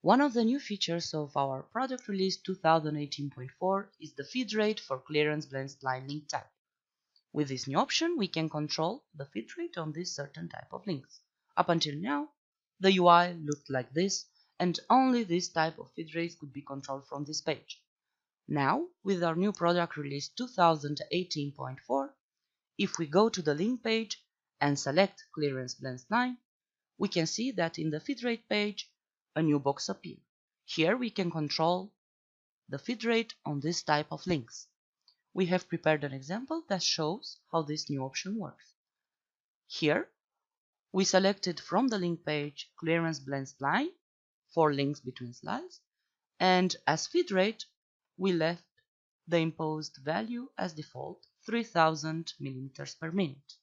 One of the new features of our product release 2018.4 is the feed rate for clearance blend spline link type. With this new option, we can control the feed rate on this certain type of links. Up until now, the UI looked like this, and only this type of feed rate could be controlled from this page. Now, with our new product release 2018.4, if we go to the link page and select clearance blend spline, we can see that in the feed rate page, a new box appears. Here we can control the feed rate on this type of links. We have prepared an example that shows how this new option works. Here, we selected from the link page clearance blend spline for links between slides, and as feed rate, we left the imposed value as default, 3000 millimeters per minute.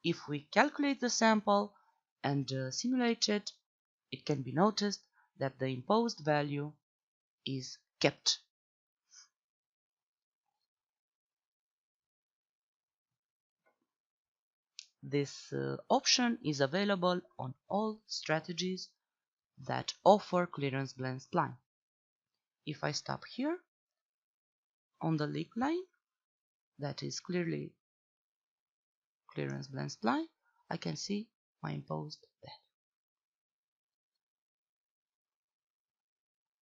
If we calculate the sample and simulate it, it can be noticed that the imposed value is kept. This option is available on all strategies that offer clearance blend spline. If I stop here on the link line, that is clearly clearance blend spline, I can see my imposed value.